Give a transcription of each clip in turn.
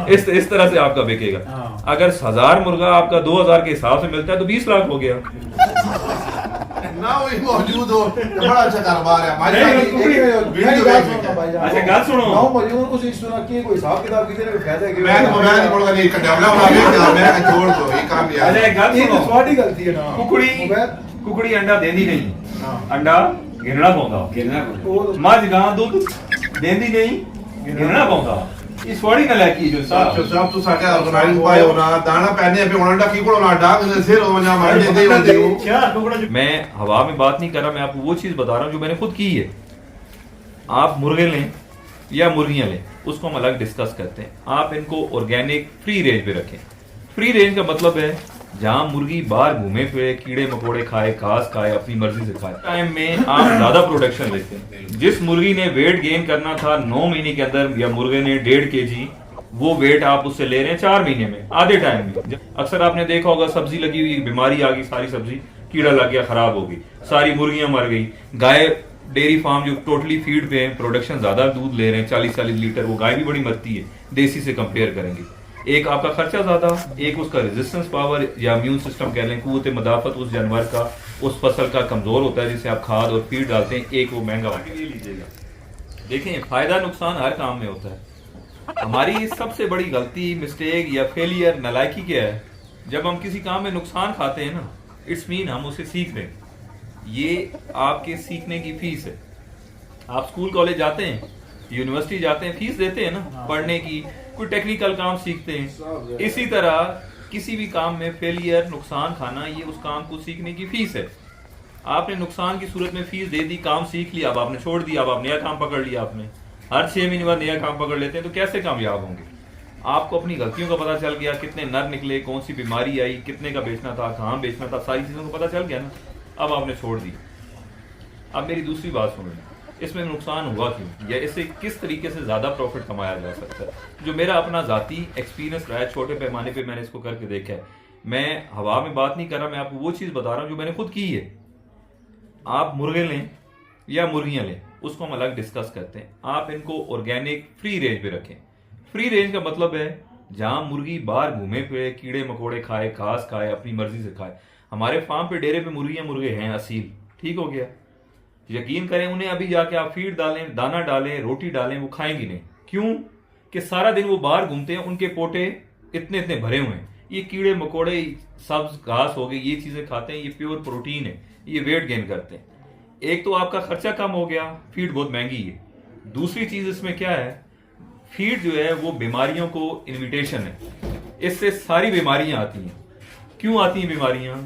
इस तरह से आपका बिकेगा। अगर 1000 मुर्गा आपका 2000 के हिसाब से मिलता है तो 20 लाख हो गया ना। वही मौजूद हो बड़ा अच्छा कारोबार है हमारे अच्छा गल सुनो मौजूद कुछ सुना कि कोई हिसाब किताब किसी ने फायदा कि मैं बोलगा नहीं कटावला बना मैं जोड़ दो ये काम यार। अच्छा एक गल सुनो ਤੁਹਾਡੀ गलती है ना कुकड़ी अंडा देती नहीं, अंडा गिनना पौंदा। मझ गां दूध देती नहीं, गिनना पौंदा। इस थोड़ी गल है कि जो सब तो साके ऑर्गेनाइज पाए होना दाना पहने पे अंडा की कोड़ा डाक सिर हो जा मार दे होते हो। मैं हवा में बात नहीं कर रहा, मैं आपको वो चीज बता रहा हूं जो मैंने खुद की है। आप मुर्गे लें या मुर्गियां लें, उसको हम अलग डिस्कस करते हैं। आप इनको ऑर्गेनिक फ्री रेंज पे रखें। फ्री रेंज का मतलब है जहां मुर्गी बाहर घूमे फिरे, कीड़े मकोड़े खाए, घास खाए, अपनी मर्जी से खाए, टाइम में आप ज्यादा प्रोडक्शन लेते हैं। जिस मुर्गी ने वेट गेन करना था 9 महीने के अंदर, या मुर्गे ने 1.5 kg, वो वेट आप उससे ले रहे हैं 4 महीने में, आधे टाइम में। अक्सर आपने देखा होगा सब्जी लगी हुई, बीमारी आ गई, सारी सब्जी कीड़ा लग गया, खराब हो गई, सारी मुर्गियां मर गई। गाय डेयरी फार्म जो टोटली फीड पे है, प्रोडक्शन ज्यादा दूध ले रहे हैं 40-40 लीटर, वो गाय भी बड़ी मरती है देसी से कंपेयर करेंगे। एक आपका खर्चा ज्यादा, एक उसका रेजिस्टेंस पावर या इम्यून सिस्टम कह लें, कुव्वत मदाफत उस जानवर का, उस फसल का कमजोर होता है जिसे आप खाद और फीड डालते हैं, एक वो महंगा होता है। लीजिएगा, देखें फायदा नुकसान हर काम में होता है। हमारी सबसे बड़ी गलती, मिस्टेक या फेलियर, नालायकी क्या है? जब हम किसी काम में नुकसान खाते हैं ना, इट्स मीन हम उसे सीख रहे हैं। ये आपके सीखने की फीस है। आप स्कूल कॉलेज जाते हैं, यूनिवर्सिटी जाते हैं, फीस देते हैं ना पढ़ने की, कोई टेक्निकल काम सीखते हैं। इसी तरह किसी भी काम में फेलियर, नुकसान खाना, ये उस काम को सीखने की फीस है। आपने नुकसान की सूरत में फीस दे दी, काम सीख लिया, अब आपने छोड़ दिया, अब आप नया काम पकड़ लिया। आपने हर 6 महीने बाद नया काम पकड़ लेते हैं, तो कैसे कामयाब होंगे? आपको अपनी गलतियों का पता चल गया, कितने नर निकले, कौन सी बीमारी आई, कितने का बेचना था, कहाँ बेचना था, सारी चीजों को पता चल गया ना, अब आपने छोड़ दी। अब मेरी दूसरी बात सुन लें, इसमें नुकसान हुआ क्यों, या इससे किस तरीके से ज्यादा प्रॉफिट कमाया जा सकता है? जो मेरा अपना जाती एक्सपीरियंस रहा है, छोटे पैमाने पे मैंने इसको करके देखा है। मैं हवा में बात नहीं कर रहा, मैं आपको वो चीज बता रहा हूं जो मैंने खुद की है। आप मुर्गे लें या मुर्गियां लें, उसको हम अलग डिस्कस करते हैं। आप इनको ऑर्गेनिक फ्री रेंज पे रखें। फ्री रेंज का मतलब है जहां मुर्गी बाहर घूमे फिरे, कीड़े मकोड़े खाए, घास खाए, अपनी मर्जी से खाए। हमारे फार्म पे डेरे पे मुर्गियां मुर्गे हैं असील, ठीक हो गया। यकीन करें, उन्हें अभी जाके आप फीड डालें, दाना डालें, रोटी डालें, वो खाएंगी नहीं। क्यों? कि सारा दिन वो बाहर घूमते हैं, उनके पोटे इतने इतने भरे हुए हैं। ये कीड़े मकोड़े, सब्ज घास हो गई, ये चीजें खाते हैं, ये प्योर प्रोटीन है, ये वेट गेन करते हैं। एक तो आपका खर्चा कम हो गया, फीड बहुत महंगी है। दूसरी चीज इसमें क्या है, फीड जो है वो बीमारियों को इन्विटेशन है, इससे सारी बीमारियां आती हैं। क्यों आती हैं बीमारियां?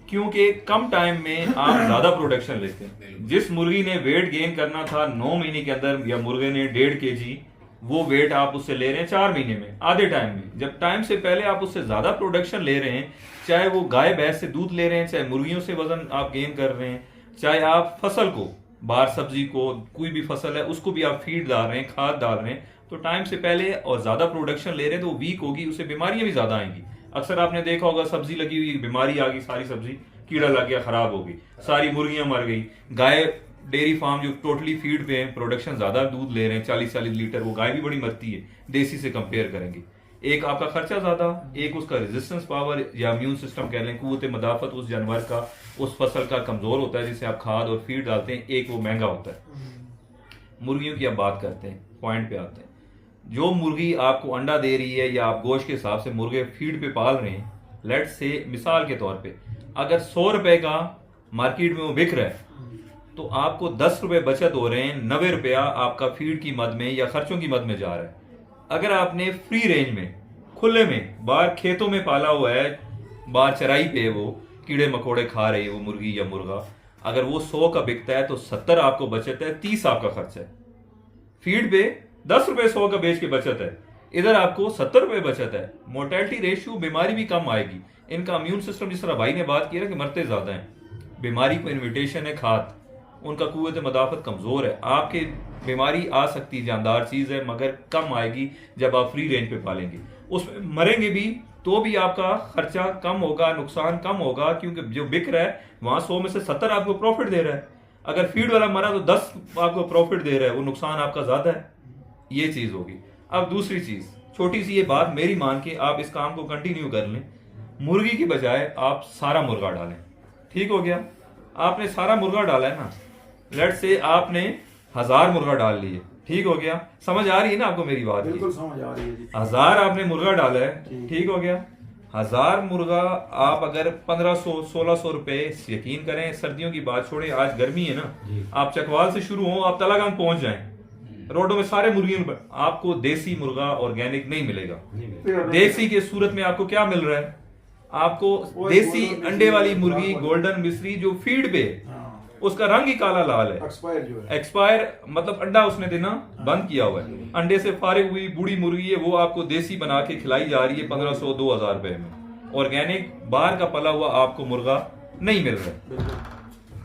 क्योंकि कम टाइम में आप ज्यादा प्रोडक्शन लेते हैं। जिस मुर्गी ने वेट गेन करना था 9 महीने के अंदर, या मुर्गे ने 1.5 kg, वो वेट आप उससे ले रहे हैं 4 महीने में, आधे टाइम में। जब टाइम से पहले आप उससे ज्यादा प्रोडक्शन ले रहे हैं, चाहे वो गाय भैंस से दूध ले रहे हैं, चाहे मुर्गियों से वजन आप गेन कर रहे हैं, चाहे आप फसल को, बाहर सब्जी को, कोई भी फसल है उसको भी आप फीड डाल रहे हैं, खाद डाल रहे हैं, तो टाइम से पहले और ज्यादा प्रोडक्शन ले रहे हैं, तो वो वीक होगी, उससे बीमारियां भी ज्यादा आएंगी। अक्सर आपने देखा होगा सब्जी लगी हुई, बीमारी आ गई, सारी सब्जी कीड़ा लग गया, खराब हो गई, सारी मुर्गियां मर गई। गाय डेयरी फार्म जो टोटली फीड पे है, प्रोडक्शन ज्यादा दूध ले रहे हैं 40-40 लीटर, वो गाय भी बड़ी मरती है देसी से कंपेयर करेंगे। एक आपका खर्चा ज्यादा, एक उसका रेजिस्टेंस पावर या इम्यून सिस्टम कह लें, कुव्वत मदाफत उस जानवर का, उस फसल का कमजोर होता है जिसे आप खाद और फीड डालते हैं, एक वो महंगा होता है। मुर्गियों की आप बात करते हैं, पॉइंट पे आते हैं। जो मुर्गी आपको अंडा दे रही है, या आप गोश्त के हिसाब से मुर्गे फीड पे पाल रहे हैं, लेट से मिसाल के तौर पे अगर 100 रुपए का मार्केट में वो बिक रहा है, तो आपको 10 रुपए बचत हो रहे हैं, 90 रुपया आपका फीड की मद में या खर्चों की मद में जा रहा है। अगर आपने फ्री रेंज में, खुले में, बाहर खेतों में पाला हुआ है, बाहर चराई पे वो कीड़े मकोड़े खा रही है वो मुर्गी या मुर्गा, अगर वो 100 का बिकता है तो 70 आपको बचत है, 30 आपका खर्चा है। फीड पे 10 रुपए 100 का बेच के बचत है, इधर आपको 70 रुपए बचत है। मोर्टेलिटी रेशियो, बीमारी भी कम आएगी। इनका इम्यून सिस्टम, जिस तरह भाई ने बात की है कि मरते ज्यादा हैं, बीमारी को इन्विटेशन है खाद, उनका कुव्वत मदाफत कमजोर है। आपके बीमारी आ सकती है, जानदार चीज है, मगर कम आएगी जब आप फ्री रेंज पे पालेंगे। उसमें मरेंगे भी तो भी आपका खर्चा कम होगा, नुकसान कम होगा, क्योंकि जो बिक रहा है वहां 100 में से 70 आपको प्रॉफिट दे रहा है। अगर फीड वाला मरा तो 10 आपको प्रॉफिट दे रहा है, वो नुकसान आपका ज्यादा है। ये चीज होगी। अब दूसरी चीज, छोटी सी ये बात मेरी मान के आप इस काम को कंटिन्यू कर लें। मुर्गी की बजाय आप सारा मुर्गा डालें। ठीक हो गया? आपने सारा मुर्गा डाला है ना, लेट से आपने 1000 मुर्गा डाल लिए, ठीक हो गया? समझ आ रही है ना आपको मेरी बात? बिल्कुल समझ आ रही है जी। 1000 आपने मुर्गा डाला है, ठीक हो गया? 1000 मुर्गा आप अगर 1500-1600 रुपए, यकीन करें सर्दियों की बात छोड़े, आज गर्मी है ना, आप चकवाल से शुरू हो, आप तलागंज पहुंच जाएं, रोडों में सारे मुर्गियों पर आपको देसी मुर्गा ऑर्गेनिक नहीं मिलेगा। देसी के सूरत में आपको क्या मिल रहा है? आपको देसी अंडे वाली मुर्गी गोल्डन मिस्री जो फीड पे, उसका रंग ही काला लाल है, एक्सपायर जो है, एक्सपायर मतलब अंडा उसने देना बंद किया हुआ है। अंडे से फारिग हुई बूढ़ी मुर्गी है, वो आपको देसी बना के खिलाई जा रही है 1500-2000 रुपए में। ऑर्गेनिक बाहर का पला हुआ आपको मुर्गा नहीं मिल रहा है।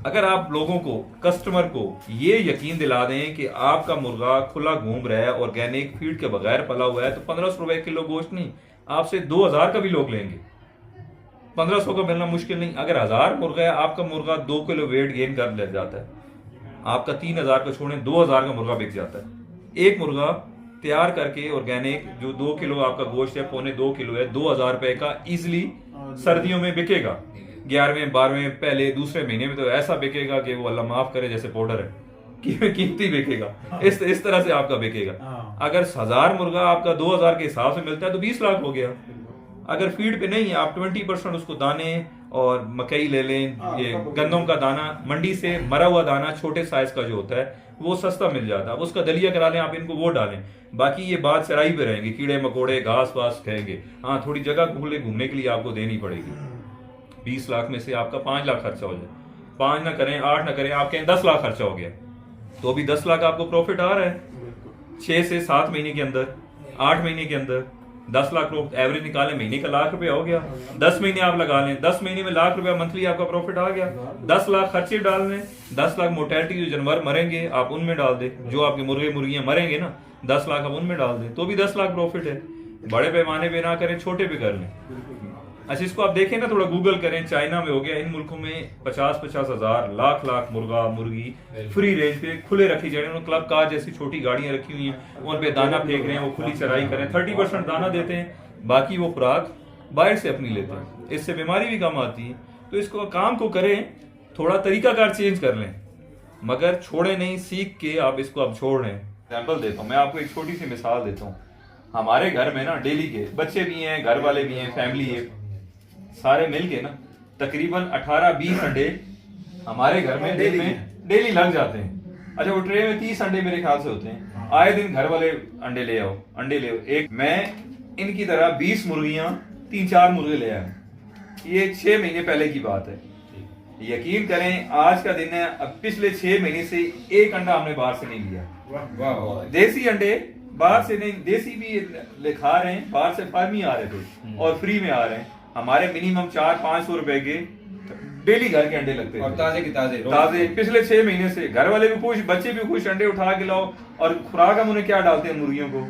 अगर आप लोगों को, कस्टमर को ये यकीन दिला दें कि आपका मुर्गा खुला घूम रहा है, ऑर्गेनिक फीड के बगैर पला हुआ है, तो 1500 रुपए किलो गोश्त नहीं, आपसे 2000 का भी लोग लेंगे। 1500 का मिलना मुश्किल नहीं। अगर 1000 मुर्गा है, आपका मुर्गा 2 किलो वेट गेन कर ले जाता है, आपका 3000 का छोड़ें 2000 का मुर्गा बिक जाता है। एक मुर्गा तैयार करके ऑर्गेनिक जो 2 किलो आपका गोश्त है, 2.25 किलो है, 2000 रुपए का इजिली सर्दियों में बिकेगा। 11वें 12वें पहले दूसरे महीने में तो ऐसा बिकेगा कि वो अल्लाह माफ करे जैसे पाउडर है, कीमती बिकेगा। इस तरह से आपका बिकेगा। अगर 1000 मुर्गा आपका 2000 के हिसाब से मिलता है तो 20 लाख हो गया। अगर फीड पे नहीं है, आप 20% उसको दाने और मकई ले लें, ये गंदम का दाना मंडी से मरा हुआ दाना छोटे साइज का जो होता है वो सस्ता मिल जाता है, उसका दलिया करा लें आप, इनको वो डालें। बाकी ये बात चराई पे रहेंगे, कीड़े मकोड़े घास वास खाएंगे। हाँ, थोड़ी जगह खुले घूमने के लिए आपको देनी पड़ेगी। 20 लाख में से आपका 5 लाख खर्चा हो जाए, 5 ना करें 8 ना करें, आप कहें 10 लाख खर्चा हो गया, तो अभी 10 लाख आपको प्रॉफिट आ रहा है। 6 से 7 महीने के अंदर, 8 महीने के अंदर 10 लाख एवरेज निकालें, महीने का लाख रुपया हो गया। 10 महीने आप लगा लें, 10 महीने में लाख रुपया मंथली आपका प्रॉफिट आ गया। 10 लाख खर्चे डाल लें, 10 लाख मोर्टेलिटी जो जानवर मरेंगे आप उनमें डाल दें, जो आपके मुर्गे मुर्गियां मरेंगे ना 10 लाख आप उनमें डाल दें, तो भी 10 लाख प्रॉफिट है। बड़े पैमाने पे ना करें, छोटे पे कर लें। अच्छा, इसको आप देखें ना, थोड़ा गूगल करें, चाइना में हो गया, इन मुल्कों में 50-50 हजार, लाख मुर्गा मुर्गी फ्री रेंज पे खुले रखी जा रही है। क्लब कार जैसी छोटी गाड़ियां रखी हुई हैं, उन पे दाना फेंक रहे हैं, वो खुली चराई करें, 30% दाना देते हैं, बाकी वो खुराक बाहर से अपनी लेते हैं। इससे बीमारी भी कम आती है। तो इसको काम को करें, थोड़ा तरीकाकार चेंज कर लें, मगर छोड़े नहीं, सीख के आप इसको अब छोड़ लें। एग्जाम्पल देता हूँ मैं आपको, एक छोटी सी मिसाल देता हूँ। हमारे घर में ना डेली के बच्चे भी हैं, घर वाले भी हैं, फैमिली है, सारे मिलके ना तकरीबन 18-20 अंडे हमारे घर में डेली लग जाते हैं। अच्छा, वो ट्रे में 30 अंडे मेरे ख्याल से होते हैं। आए दिन घर वाले अंडे ले आओ। एक मैं इनकी तरह 20 मुर्गियां, 3-4 मुर्गे ले आया। ये 6 महीने पहले की बात है। यकीन करें, आज का दिन है, अब पिछले 6 महीने से एक अंडा हमने बाहर से नहीं लिया। देसी अंडे बाहर से नहीं, देसी भी खा रहे हैं, बाहर से फार्मी आ रहे थे और फ्री में आ रहे हैं। हमारे मिनिमम 400-500 रुपए के डेली घर के अंडे लगते हैं, और ताजे के ताजे पिछले 6 महीने से। घर वाले भी खुश, बच्चे भी खुश, अंडे उठा के लाओ। और खुराक हम उन्हें क्या डालते हैं मुर्गियों को?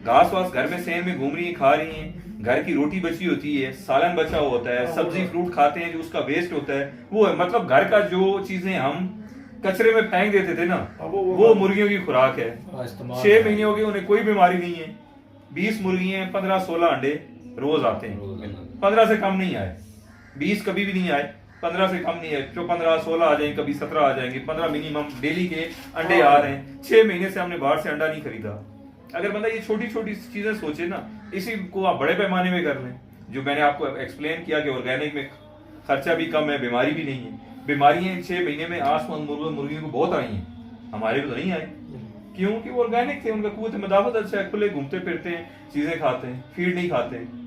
घास वास घर में सेन में घूम रही है, खा रही हैं, घर की रोटी बची होती है, सालन बचा होता है, सब्जी फ्रूट खाते हैं, जो उसका वेस्ट होता है वो है। मतलब घर का जो चीजें हम कचरे में फेंक देते थे ना, वो मुर्गियों की खुराक है। 6 महीने हो गए, उन्हें कोई बीमारी नहीं है। 20 मुर्गी हैं, 15-16 अंडे रोज आते हैं। 15 से कम नहीं आए, 20 कभी भी नहीं आए, 15 से कम नहीं है। जो 15-16 आ जाएंगे, कभी 17 आ जाएंगे, 15 मिनिमम डेली के अंडे आ रहे हैं। 6 महीने से हमने बाहर से अंडा नहीं खरीदा। अगर बंदा ये छोटी छोटी चीजें सोचे ना, इसी को आप बड़े पैमाने में कर लें। जो मैंने आपको एक्सप्लेन किया कि ऑर्गेनिक में खर्चा भी कम है, बीमारी भी नहीं है। बीमारियां 6 महीने में आसमान मुर्गियों को बहुत आई हैं, हमारे को तो नहीं आई। क्योंकि वो ऑर्गेनिक थे, उनका कुव्वत मदाफत अच्छा है, खुले घूमते फिरते हैं, चीजें खाते हैं, फीड नहीं खाते हैं।